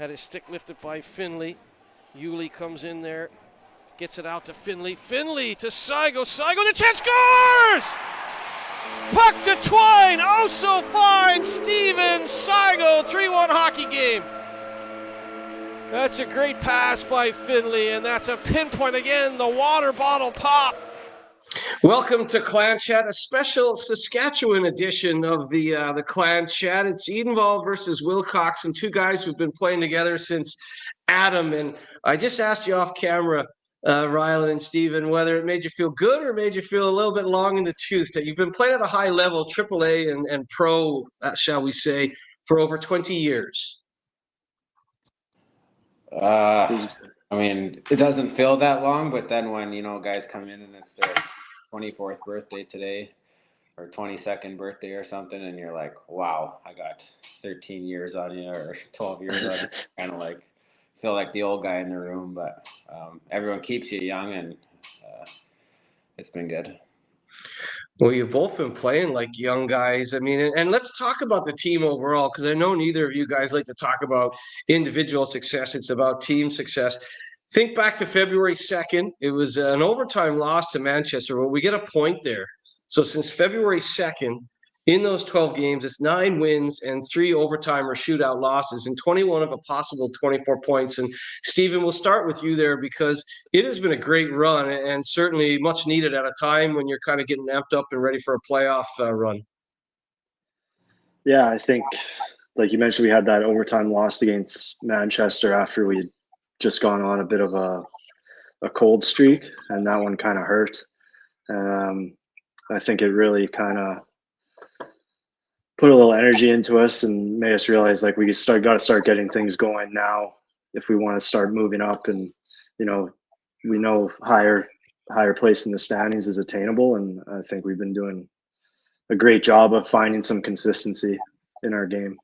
Had his stick lifted by Finley. Yulee comes in there, gets it out to Finley. Finley to Seigo. Seigo, the chance scores! Puck to Twine. Oh, so fine. Steven Seigo, 3-1 hockey game. That's a great pass by Finley, and that's a pinpoint again. The water bottle pop. Welcome to Clan Chat, a special Saskatchewan edition of the Clan Chat. It's Edenval versus Wilcox, and two guys who've been playing together since Adam. And I just asked you off camera, Rylan and Steven, whether it made you feel good or made you feel a little bit long in the tooth that you've been playing at a high level, AAA and pro, shall we say, for over 20 years. I mean, it doesn't feel that long, but then when, guys come in and it's their 24th birthday today or 22nd birthday or something, and you're like, wow, I got 13 years on you or 12 years on you. Kind of like feel like the old guy in the room, but everyone keeps you young, and it's been good. Well, you've both been playing like young guys. I mean, and let's talk about the team overall, because I know neither of you guys like to talk about individual success. It's about team success. Think back to February 2nd. It was an overtime loss to Manchester. Well, we get a point there. So since February 2nd, in those 12 games, it's 9 wins and 3 overtime or shootout losses and 21 of a possible 24 points. And Steven, we'll start with you there because it has been a great run and certainly much needed at a time when you're kind of getting amped up and ready for a playoff run. Yeah, I think, like you mentioned, we had that overtime loss against Manchester after we'd just gone on a bit of a cold streak, and that one kind of hurt. I think it really kind of put a little energy into us and made us realize like we got to start getting things going now if we want to start moving up. And we know higher place in the standings is attainable, and I think we've been doing a great job of finding some consistency in our game.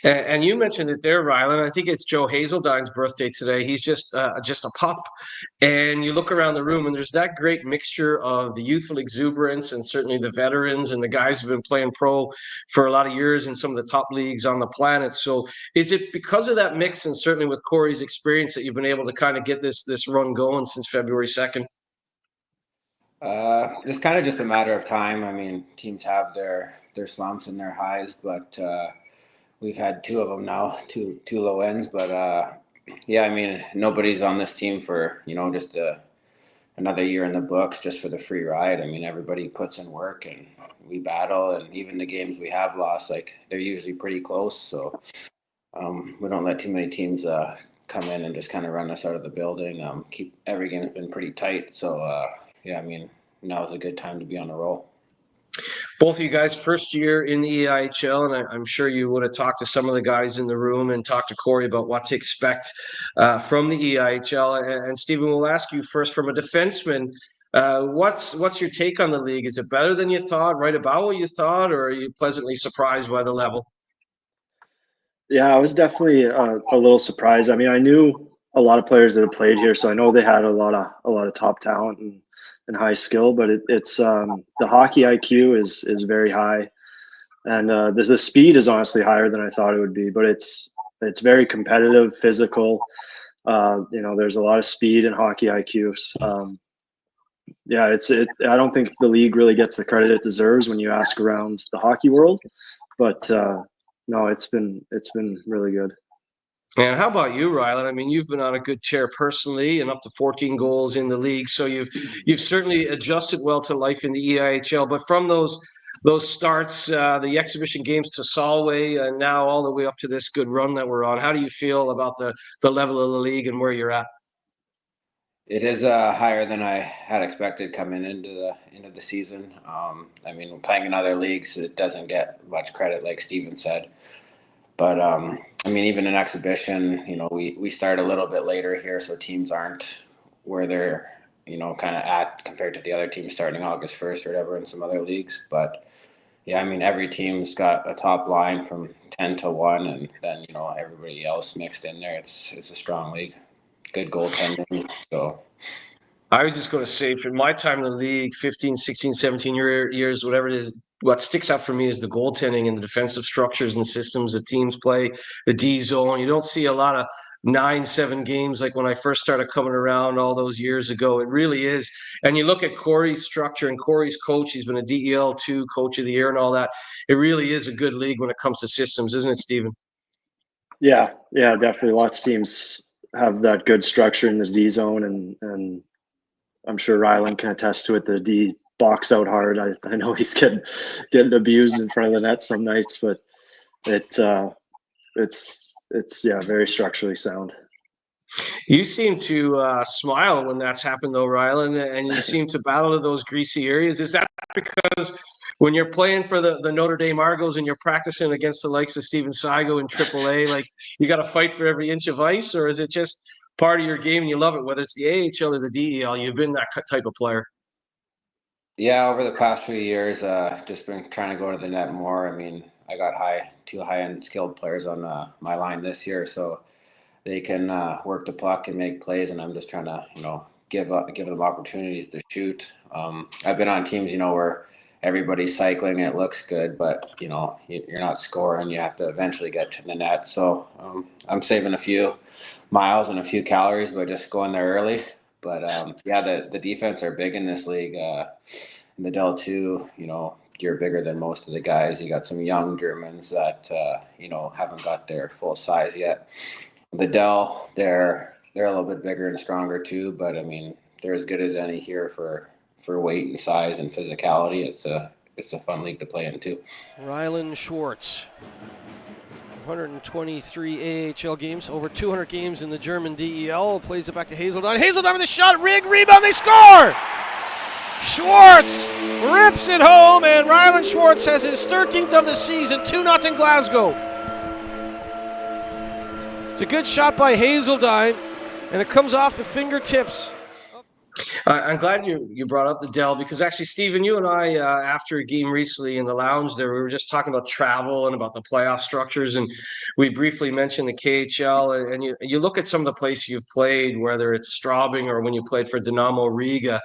And you mentioned it there, Rylan. I think it's Joe Hazeldine's birthday today. He's just a pup. And you look around the room, and there's that great mixture of the youthful exuberance and certainly the veterans and the guys who've been playing pro for a lot of years in some of the top leagues on the planet. So is it because of that mix and certainly with Corey's experience that you've been able to kind of get this run going since February 2nd? It's kind of just a matter of time. I mean, teams have their slumps and their highs, but we've had 2 of them now, two low ends. But yeah, I mean, nobody's on this team for just another year in the books just for the free ride. I mean, everybody puts in work and we battle, and even the games we have lost, like they're usually pretty close. So we don't let too many teams come in and just kind of run us out of the building. Every game has been pretty tight. So yeah, I mean, now is a good time to be on the roll. Both of you guys, first year in the EIHL, and I'm sure you would have talked to some of the guys in the room and talked to Corey about what to expect from the EIHL. And Steven, we'll ask you first from a defenseman, what's your take on the league? Is it better than you thought, right about what you thought, or are you pleasantly surprised by the level? Yeah, I was definitely a little surprised. I mean, I knew a lot of players that have played here, so I know they had a lot of top talent and high skill, but it's the hockey IQ is very high, and the speed is honestly higher than I thought it would be. But it's very competitive, physical. There's a lot of speed in hockey IQs. Yeah, I don't think the league really gets the credit it deserves when you ask around the hockey world, but no, it's been really good. And how about you, Rylan? I mean, you've been on a good tear personally and up to 14 goals in the league. So you've certainly adjusted well to life in the EIHL. But from those starts, the exhibition games to Solway, and now all the way up to this good run that we're on, how do you feel about the level of the league and where you're at? It is higher than I had expected coming into the season. I mean, playing in other leagues, it doesn't get much credit, like Steven said. But I mean, even in exhibition, we start a little bit later here, so teams aren't where they're kind of at compared to the other teams starting August 1st or whatever in some other leagues. But yeah, I mean, every team's got a top line from 10 to 1, and then everybody else mixed in there. It's a strong league. Good goaltending. So I was just going to say, from my time in the league, 15, 16, 17 years, whatever it is, what sticks out for me is the goaltending and the defensive structures and systems the teams play, the D zone. You don't see a lot of 9-7 games like when I first started coming around all those years ago. It really is. And you look at Corey's structure and Corey's coach, he's been a DEL2 coach of the year and all that. It really is a good league when it comes to systems, isn't it, Stephen? Yeah, definitely. Lots of teams have that good structure in the D zone, and I'm sure Rylan can attest to it. The D box out hard. I know he's getting abused in front of the net some nights, but it's very structurally sound. You seem to smile when that's happened, though, Rylan, and you seem to battle to those greasy areas. Is that because when you're playing for the Notre Dame Argos and you're practicing against the likes of Steven Seigo in AAA, like you got to fight for every inch of ice, or is it just part of your game and you love it, whether it's the AHL or the DEL? You've been that type of player. Yeah, over the past few years, just been trying to go to the net more. I mean, I got two high-end skilled players on my line this year, so they can work the puck and make plays, and I'm just trying to, give them opportunities to shoot. I've been on teams, where everybody's cycling, it looks good, but you're not scoring. You have to eventually get to the net. So I'm saving a few miles and a few calories by just going there early. But the defense are big in this league. In the Del 2, you're bigger than most of the guys. You got some young Germans that haven't got their full size yet. The Dell, they're a little bit bigger and stronger too, but I mean they're as good as any here for weight and size and physicality. It's a fun league to play in too. Rylan Schwartz, 123 AHL games, over 200 games in the German DEL. Plays it back to Hazeldine. Hazeldine with a shot, rebound, they score! Schwartz rips it home, and Rylan Schwartz has his 13th of the season, 2-0 Glasgow. It's a good shot by Hazeldine, and it comes off the fingertips. I'm glad you brought up the Dell, because actually, Stephen, you and I, after a game recently in the lounge there, we were just talking about travel and about the playoff structures, and we briefly mentioned the KHL, and you look at some of the places you've played, whether it's Straubing or when you played for Dynamo Riga.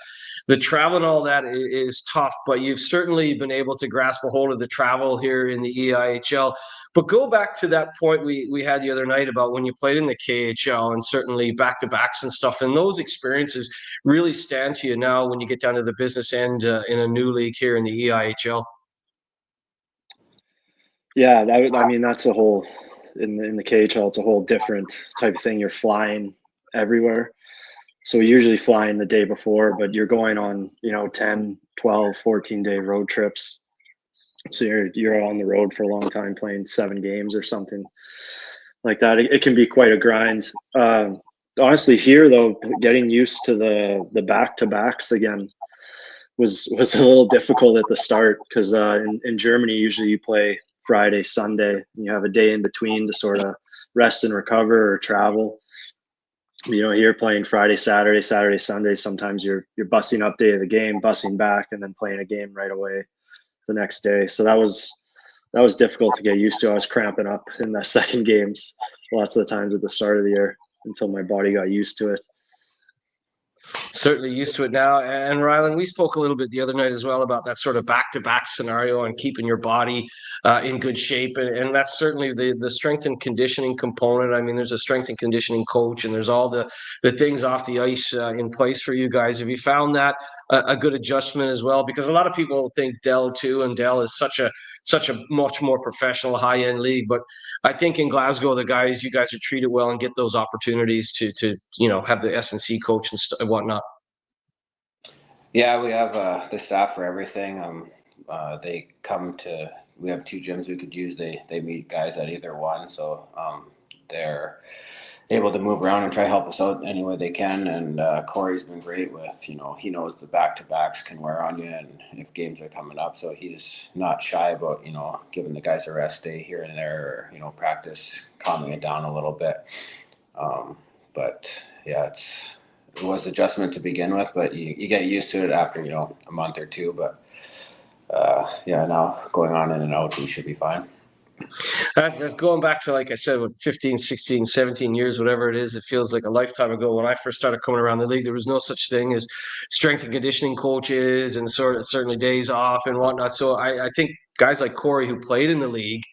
The travel and all that is tough, but you've certainly been able to grasp a hold of the travel here in the EIHL. But go back to that point we had the other night about when you played in the KHL and certainly back-to-backs and stuff. And those experiences really stand to you now when you get down to the business end in a new league here in the EIHL. Yeah, that's a whole in the KHL. It's a whole different type of thing. You're flying everywhere. So we usually fly in the day before, but you're going on, 10, 12, 14-day road trips. So you're on the road for a long time playing 7 games or something like that. It can be quite a grind. Honestly, here though, getting used to the back-to-backs again was a little difficult at the start, because in Germany usually you play Friday, Sunday, and you have a day in between to sort of rest and recover or travel. Here playing Friday, Saturday, Sunday. Sometimes you're bussing up day of the game, bussing back, and then playing a game right away the next day. So that was difficult to get used to. I was cramping up in the second games lots of the times at the start of the year until my body got used to it. Certainly used to it now. And Rylan, we spoke a little bit the other night as well about that sort of back-to-back scenario and keeping your body in good shape. And that's certainly the strength and conditioning component. I mean, there's a strength and conditioning coach, and there's all the things off the ice in place for you guys. Have you found that a good adjustment as well? Because a lot of people think Dell too, and Dell is such a much more professional, high-end league. But I think in Glasgow, you guys are treated well and get those opportunities to have the S&C coach and whatnot. Yeah, we have the staff for everything. They come to. We have 2 gyms we could use. They meet guys at either one, so they're able to move around and try to help us out any way they can. And Corey's been great with, he knows the back-to-backs can wear on you, and if games are coming up, so he's not shy about, giving the guys a rest day here and there, or, practice calming it down a little bit. But yeah, it was adjustment to begin with, but you get used to it after, a month or 2. But now going on in and out, we should be fine. That's going back to, like I said, 15, 16, 17 years, whatever it is. It feels like a lifetime ago. When I first started coming around the league, there was no such thing as strength and conditioning coaches and certainly days off and whatnot. So I think guys like Corey who played in the league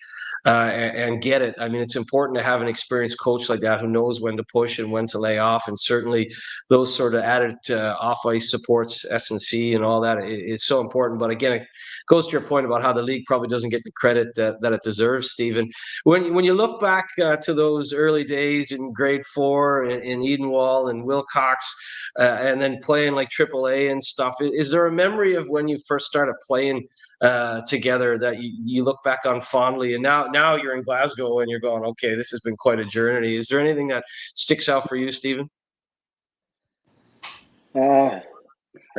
and get it. I mean, it's important to have an experienced coach like that who knows when to push and when to lay off. And certainly those sort of added off-ice supports, S&C and all that is so important. But again, it goes to your point about how the league probably doesn't get the credit that it deserves, Stephen. When you look back to those early days in grade 4 in Edenwall and Wilcox, and then playing like AAA and stuff, is there a memory of when you first started playing together that you look back on fondly? And now you're in Glasgow and you're going, okay, this has been quite a journey. Is there anything that sticks out for you, Stephen? I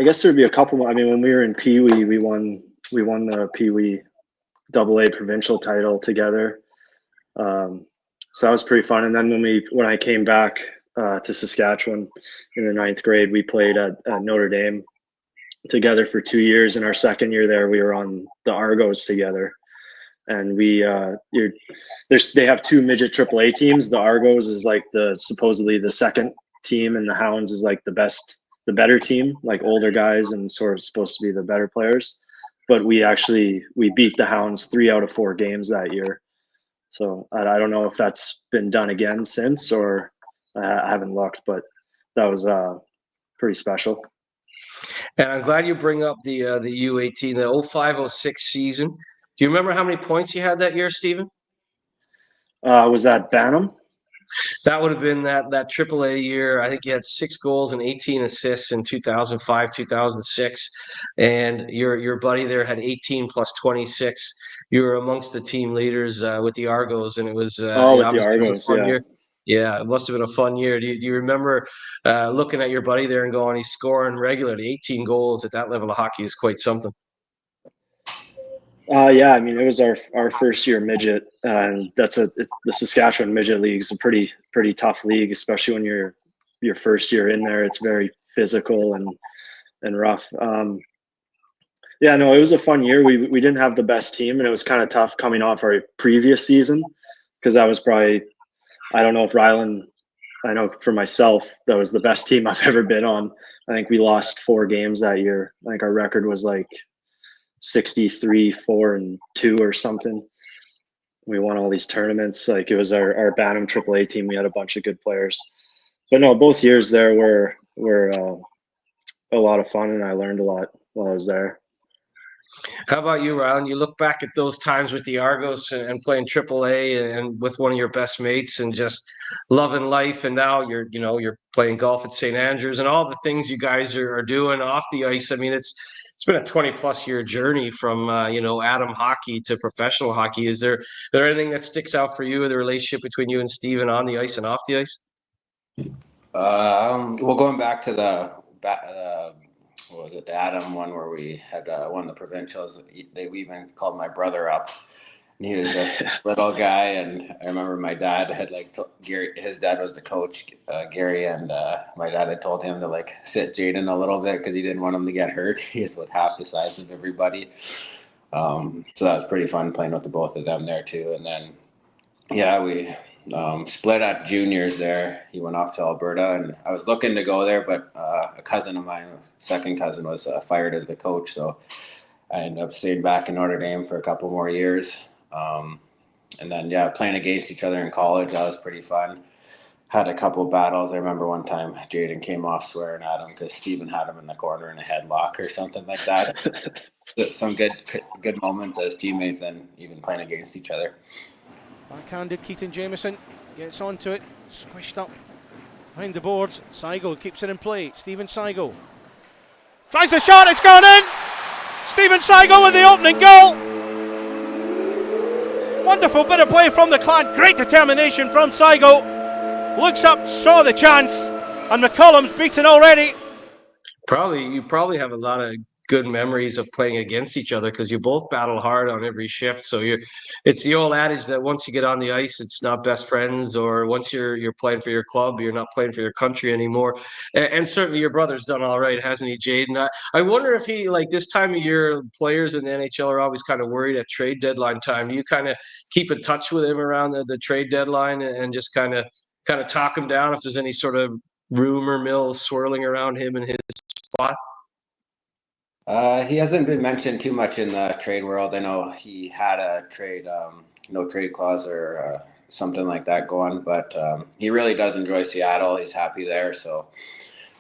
guess there'd be a couple. I mean, when we were in Pee Wee, we won the Pee Wee AA provincial title together. So that was pretty fun. And then when I came back to Saskatchewan in the 9th grade, we played at Notre Dame together for 2 years. In our second year there, we were on the Argos together. And they have 2 midget AAA teams. The Argos is like supposedly the second team, and the Hounds is like the better team, like older guys and sort of supposed to be the better players. But we beat the Hounds 3 out of 4 games that year. So I don't know if that's been done again since, or I haven't looked, but that was pretty special. And I'm glad you bring up the U18, the 05-06 season. Do you remember how many points you had that year, Stephen? Was that Bantam? That would have been that AAA year. I think you had 6 goals and 18 assists in 2005, 2006, and your buddy there had 18 plus 26. You were amongst the team leaders with the Argos, and it was with the Argos, it was a fun year. Yeah, it must have been a fun year. Do you remember looking at your buddy there and going, he's scoring regularly? 18 goals at that level of hockey is quite something. Yeah, I mean, it was our first year midget, and the Saskatchewan Midget League is a pretty tough league, especially when you're your first year in there. It's very physical and rough. Yeah, no, it was a fun year. We didn't have the best team, and it was kind of tough coming off our previous season, because that was probably, I don't know if Rylan, I know for myself, that was the best team I've ever been on. I think we lost 4 games that year. I think our record was like 63-4-2 or something. We won all these tournaments. Like, it was our Bantam AAA team. We had a bunch of good players. But no, both years there were a lot of fun, and I learned a lot while I was there. How about you, Rylan? You look back at those times with the Argos and playing AAA and with one of your best mates and just loving life, and now you're playing golf at St. Andrews and all the things you guys are doing off the ice. I mean, it's been a 20+ year journey from Atom hockey to professional hockey. Is there anything that sticks out for you, the relationship between you and Steven on the ice and off the ice? Well, going back to what was it, the Adam one where we had won the provincials. We even called my brother up, and he was just a little guy. And I remember my dad had Gary. His dad was the coach, Gary, and my dad had told him to sit Jaden a little bit because he didn't want him to get hurt. He was half the size of everybody. So that was pretty fun playing with the both of them there too. And then we split at juniors there. He went off to Alberta, and I was looking to go there, but a cousin of mine, second cousin, was fired as the coach. So I ended up staying back in Notre Dame for a couple more years. And then, playing against each other in college, that was pretty fun. Had a couple battles. I remember one time Jaden came off swearing at him because Steven had him in the corner in a headlock or something like that. Some good moments as teammates and even playing against each other. Backhanded Keaton Jameson gets onto it, squished up behind the boards. Seigo keeps it in play. Stephen Seigo tries the shot, it's gone in! Stephen Seigo with the opening goal! Wonderful bit of play from the Clan, great determination from Seigo. Looks up, saw the chance, and McCollum's beaten already. You probably have a lot of good memories of playing against each other because you both battle hard on every shift. So it's the old adage that once you get on the ice, it's not best friends, or once you're playing for your club, you're not playing for your country anymore. And certainly your brother's done all right, hasn't he, Jaden? I wonder if he, like this time of year, players in the NHL are always kind of worried at trade deadline time. Do you kind of keep in touch with him around the trade deadline and just kind of talk him down if there's any sort of rumor mill swirling around him and his spot? He hasn't been mentioned too much in the trade world. I know he had a trade, no trade clause or something like that going, but he really does enjoy Seattle. He's happy there, so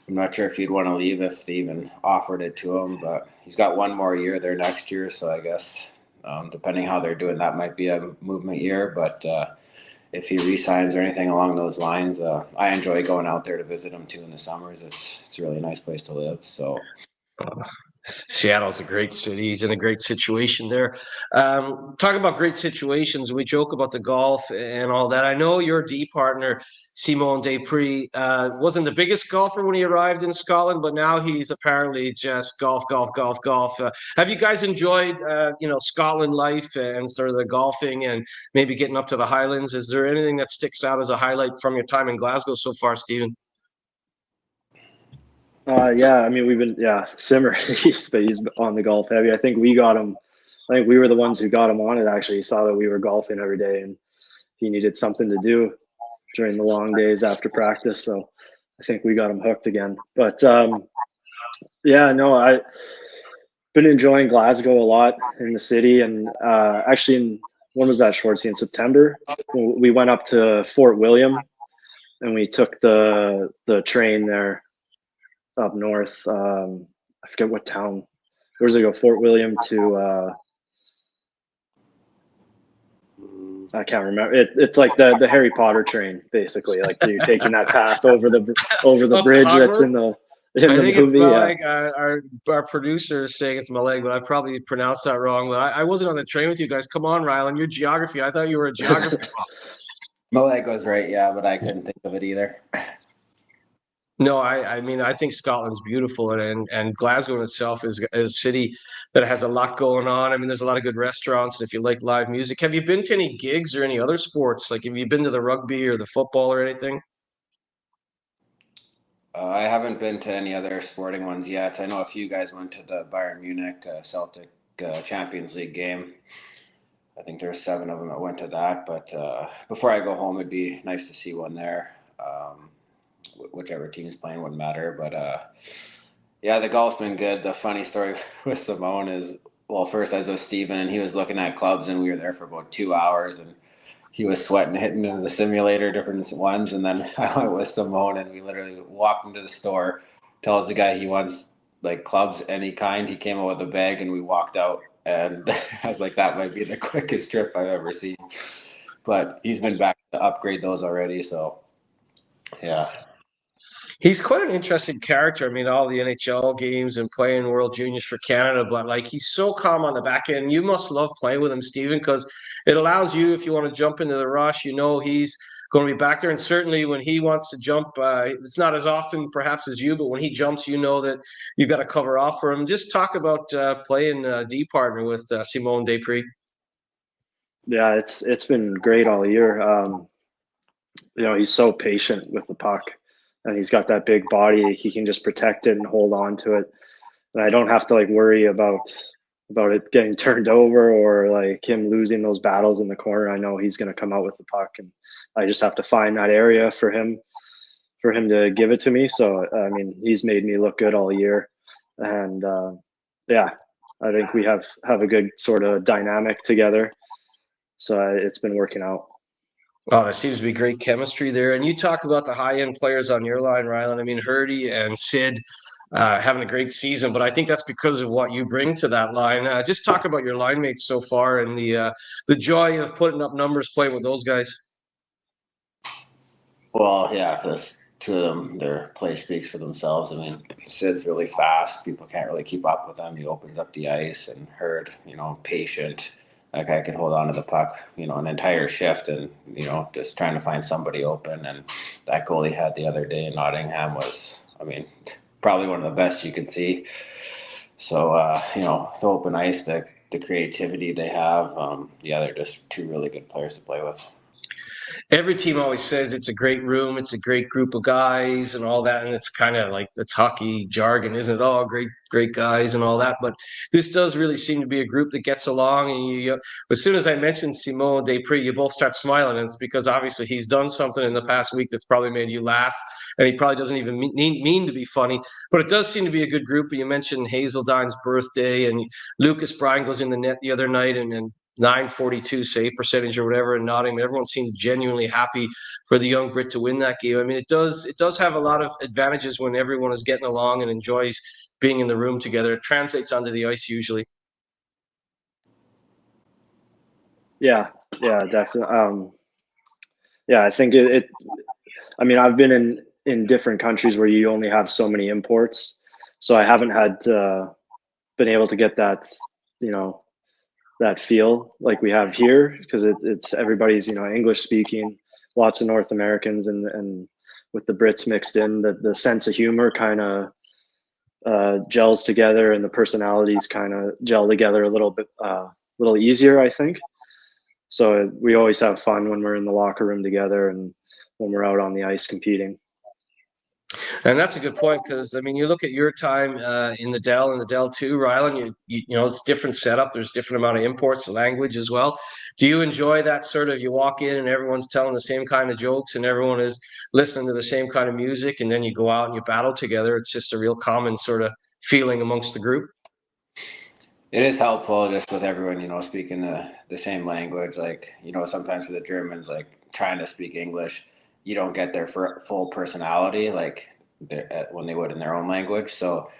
I'm not sure if he'd want to leave if they even offered it to him, but he's got one more year there next year, so I guess depending how they're doing, that might be a movement year, but if he re-signs or anything along those lines, I enjoy going out there to visit him too in the summers. It's a really nice place to live, so. Seattle's a great city. He's in a great situation there. Talk about great situations. We joke about the golf and all that. I know your D partner, Simon Despres, wasn't the biggest golfer when he arrived in Scotland, but now he's apparently just golf. Have you guys enjoyed, Scotland life and sort of the golfing and maybe getting up to the Highlands? Is there anything that sticks out as a highlight from your time in Glasgow so far, Stephen? Yeah, I mean, Simmer, he's on the golf heavy. I think we got him. I think we were the ones who got him on it. Actually, he saw that we were golfing every day, and he needed something to do during the long days after practice. So I think we got him hooked again. But yeah, no, I've been enjoying Glasgow a lot in the city, and actually, when was that, Schwartz? In September, we went up to Fort William, and we took the train there up north. I forget what town. Where does it go? Fort William to I can't remember. It's like the Harry Potter train, basically. Like you're taking that path over the bridge that's in the I think movie. it's Maleg. Yeah. Our producer is saying it's Maleg, but I probably pronounced that wrong. But I wasn't on the train with you guys. Come on, Rylan, you're geography. I thought you were a geography buff. Maleg was right, yeah, but I couldn't think of it either. No, I mean, I think Scotland's beautiful, and Glasgow in itself is a city that has a lot going on. I mean, there's a lot of good restaurants, and if you like live music. Have you been to any gigs or any other sports? Like, have you been to the rugby or the football or anything? I haven't been to any other sporting ones yet. I know a few guys went to the Bayern Munich Celtic Champions League game. I think there's 7 of them that went to that, but before I go home, it'd be nice to see one there. Whichever team's playing wouldn't matter, but yeah, the golf's been good. The funny story with Simone is, well, first I was with Steven and he was looking at clubs and we were there for about 2 hours and he was sweating, hitting into the simulator, different ones, and then I went with Simone and we literally walked into the store, tells the guy he wants like clubs any kind. He came out with a bag and we walked out, and I was like, that might be the quickest trip I've ever seen, but he's been back to upgrade those already, so yeah. He's quite an interesting character. I mean, all the NHL games and playing World Juniors for Canada, but like he's so calm on the back end. You must love playing with him, Stephen, because it allows you, if you want to jump into the rush, he's going to be back there. And certainly when he wants to jump, it's not as often perhaps as you, but when he jumps, you know that you've got to cover off for him. Just talk about playing D partner with Simon Despres. Yeah, it's been great all year. He's so patient with the puck, and he's got that big body. He can just protect it and hold on to it, and I don't have to like worry about it getting turned over or like him losing those battles in the corner. I know he's going to come out with the puck, and I just have to find that area for him to give it to me. So I mean, he's made me look good all year, and yeah, I think we have a good sort of dynamic together. So it's been working out. Oh, there seems to be great chemistry there. And you talk about the high-end players on your line, Rylan. I mean, Hurdy and Sid having a great season, but I think that's because of what you bring to that line. Just talk about your line mates so far and the joy of putting up numbers playing with those guys. Well, yeah, because 2 of them, their play speaks for themselves. I mean, Sid's really fast. People can't really keep up with him. He opens up the ice, and Hurd, patient. That guy can hold on to the puck, an entire shift and, just trying to find somebody open. And that goal he had the other day in Nottingham was, I mean, probably one of the best you could see. So the open ice, the creativity they have, they're just two really good players to play with. Every team always says it's a great room, it's a great group of guys and all that, and it's kind of like it's hockey jargon, isn't it? Oh, great guys and all that. But this does really seem to be a group that gets along. And as soon as I mentioned Simon Desprez, you both start smiling, and it's because obviously he's done something in the past week that's probably made you laugh, and he probably doesn't even mean to be funny. But it does seem to be a good group. You mentioned Hazeldine's birthday, and Lucas Bryan goes in the net the other night, and 942 save percentage or whatever in Nottingham. Everyone seemed genuinely happy for the young Brit to win that game. I mean, it does have a lot of advantages when everyone is getting along and enjoys being in the room together. It translates onto the ice usually. Yeah, definitely. I think I mean, I've been in different countries where you only have so many imports, so I haven't had been able to get that, that feel like we have here, because it's everybody's English speaking, lots of North Americans, and with the Brits mixed in, the sense of humor kind of gels together, and the personalities kind of gel together a little easier, I think. So we always have fun when we're in the locker room together and when we're out on the ice competing. And that's a good point, because I mean, you look at your time in the Dell and the Dell 2, Rylan. You know, it's different setup. There's different amount of imports, language as well. Do you enjoy that sort of? You walk in and everyone's telling the same kind of jokes, and everyone is listening to the same kind of music, and then you go out and you battle together. It's just a real common sort of feeling amongst the group. It is helpful just with everyone, speaking the same language. Like, sometimes for the Germans, like trying to speak English, you don't get their full personality like when they would in their own language. So,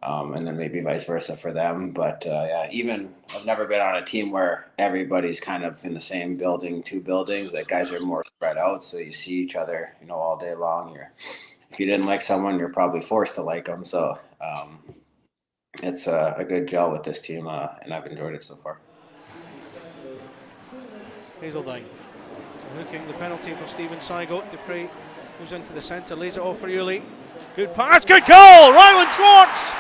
and then maybe vice versa for them. But even I've never been on a team where everybody's kind of in the same building, two buildings. Like guys are more spread out, so you see each other, all day long. If you didn't like someone, you're probably forced to like them. So. It's a good gel with this team, and I've enjoyed it so far. Hazeldine. So hooking the penalty for Steven Seigo. Desprez moves into the centre, lays it off for Yuli. Good pass, good goal! Rylan Schwartz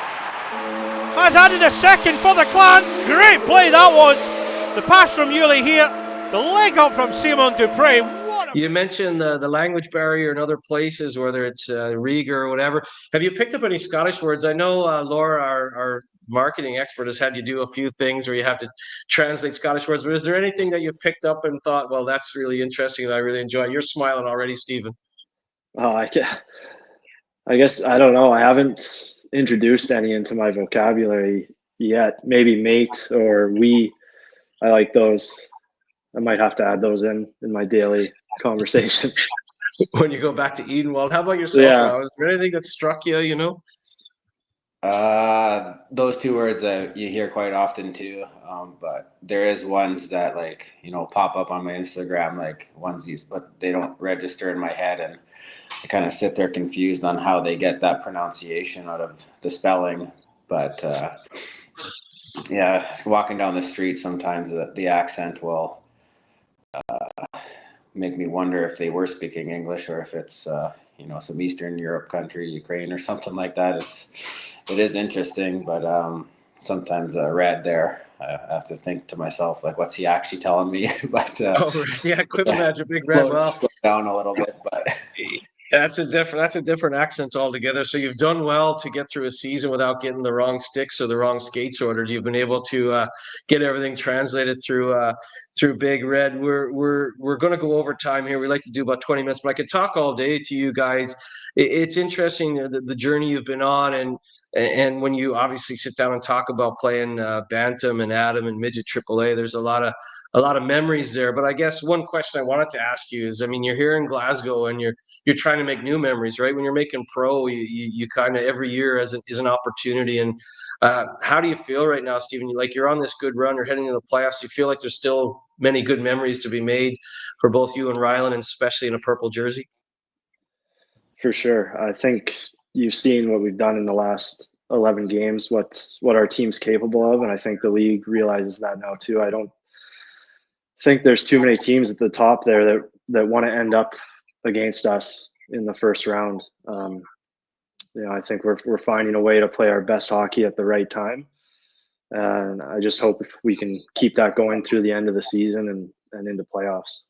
has added a second for the Clan. Great play that was. The pass from Yuli here, the leg up from Simon Desprez. You mentioned the language barrier in other places, whether it's Riga or whatever. Have you picked up any Scottish words? I know Laura, our marketing expert, has had you do a few things where you have to translate Scottish words. But is there anything that you picked up and thought, well, that's really interesting and I really enjoy? You're smiling already, Stephen. Oh, I guess I don't know. I haven't introduced any into my vocabulary yet. Maybe mate or we. I like those. I might have to add those in my daily conversations. When you go back to Edenwald. How about yourself, Yeah. Ron? Is there anything that struck you, Those two words that you hear quite often too, but there is ones that pop up on my Instagram, like onesies, but they don't register in my head, and I kind of sit there confused on how they get that pronunciation out of the spelling. But walking down the street, sometimes the accent will make me wonder if they were speaking English or if it's some Eastern Europe country, Ukraine or something like that. It is interesting, but sometimes Red there, I have to think to myself, like, what's he actually telling me? But quick imagine Big Red. Well, slow down a little bit, but that's a different accent altogether. So you've done well to get through a season without getting the wrong sticks or the wrong skates ordered. You've been able to get everything translated through Big Red. We're going to go over time here. We like to do about 20 minutes, but I could talk all day to you guys. It's interesting the journey you've been on, and when you obviously sit down and talk about playing Bantam and Atom and Midget AAA, there's a lot of memories there. But I guess one question I wanted to ask you is, I mean, you're here in Glasgow and you're trying to make new memories, right? When you're making pro, you kind of every year is an opportunity. And how do you feel right now, Stephen? You're on this good run, you're heading to the playoffs. Do you feel like there's still many good memories to be made for both you and Rylan, and especially in a purple jersey? For sure. I think you've seen what we've done in the last 11 games, what our team's capable of, and I think the league realizes that now too. I don't think there's too many teams at the top there that want to end up against us in the first round. I think we're finding a way to play our best hockey at the right time. And I just hope we can keep that going through the end of the season and into playoffs.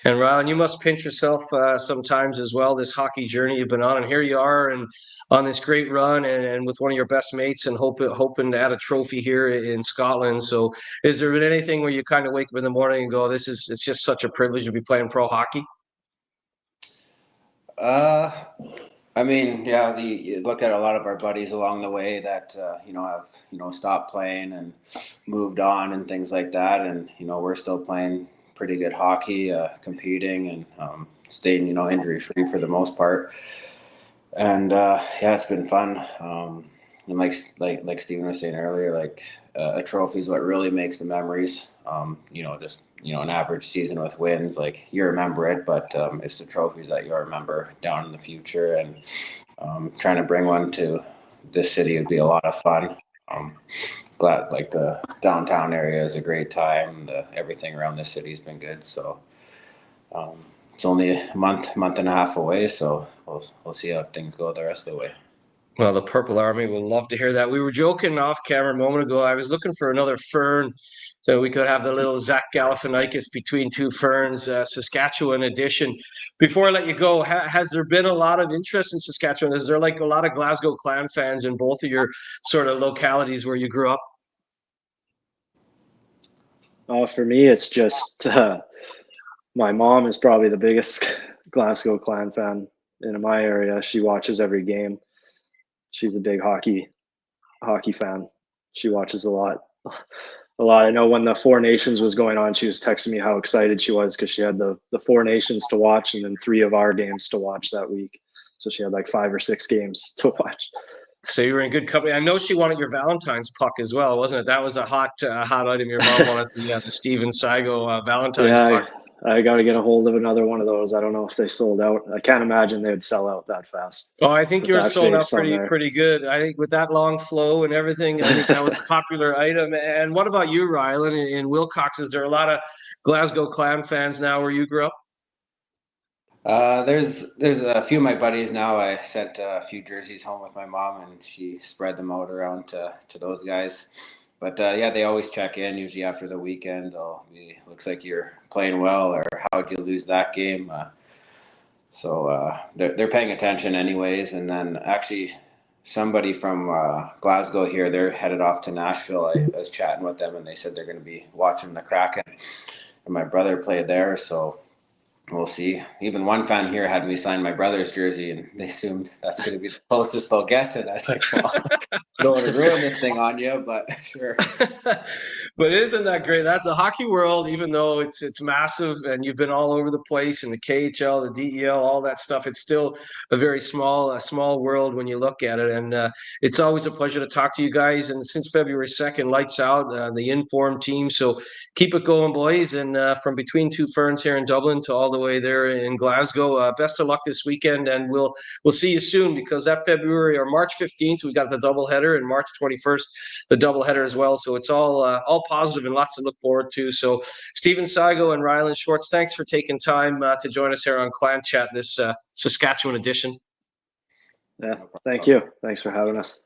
And Rylan, you must pinch yourself sometimes as well, this hockey journey you've been on. And here you are and on this great run and with one of your best mates and hoping to add a trophy here in Scotland. So is there anything where you kind of wake up in the morning and go, it's just such a privilege to be playing pro hockey? I mean, yeah, you look at a lot of our buddies along the way that, have, stopped playing and moved on and things like that. And, we're still playing pretty good hockey, competing and staying, injury free for the most part. And it's been fun. And like Steven was saying earlier, a trophy is what really makes the memories. An average season with wins, you remember it, but it's the trophies that you'll remember down in the future. And trying to bring one to this city would be a lot of fun. Glad the downtown area is a great time. Everything around the city has been good. So it's only a month and a half away. So we'll see how things go the rest of the way. Well, the Purple Army will love to hear that. We were joking off camera a moment ago. I was looking for another fern so we could have the little Zach Galifianakis between two ferns, Saskatchewan edition. Before I let you go, has there been a lot of interest in Saskatchewan? Is there a lot of Glasgow Clan fans in both of your sort of localities where you grew up? For me, it's just my mom is probably the biggest Glasgow Clan fan in my area. She watches every game. She's a big hockey fan. She watches a lot. I know when the Four Nations was going on, she was texting me how excited she was because she had the Four Nations to watch and then 3 of our games to watch that week. So she had 5 or 6 games to watch. So you were in good company. I know she wanted your Valentine's puck as well, wasn't it? That was a hot item. Your mom wanted the Steven Seigo Valentine's puck. I got to get a hold of another one of those. I don't know if they sold out. I can't imagine they'd sell out that fast. Oh, I think yours sold out pretty good. I think with that long flow and everything, I think that was a popular item. And what about you, Rylan? In Wilcox, is there a lot of Glasgow Clan fans now where you grew up? There's a few of my buddies now. I sent a few jerseys home with my mom, and she spread them out around to those guys. But they always check in. Usually after the weekend, looks like you're playing well, or how'd you lose that game? So they're paying attention anyways. And then actually, somebody from Glasgow here, they're headed off to Nashville. I was chatting with them, and they said they're going to be watching the Kraken. And my brother played there, so we'll see. Even one fan here had me sign my brother's jersey, and they assumed that's going to be the closest they'll get. And I was like, well, I don't want to ruin this thing on you, but sure. But isn't that great? That's the hockey world, even though it's massive and you've been all over the place in the KHL, the DEL, all that stuff. It's still a very small world when you look at it. And it's always a pleasure to talk to you guys. And since February 2nd, lights out, the informed team. So keep it going, boys. And from between two ferns here in Dublin to all the way there in Glasgow, best of luck this weekend. And we'll see you soon, because that February or March 15th, we got the doubleheader, and March 21st, the doubleheader as well. So it's all positive and lots to look forward to. So Steven Seigo and Rylan Schwartz, thanks for taking time to join us here on Clan Chat, this Saskatchewan edition. Yeah, thank you. Thanks for having us.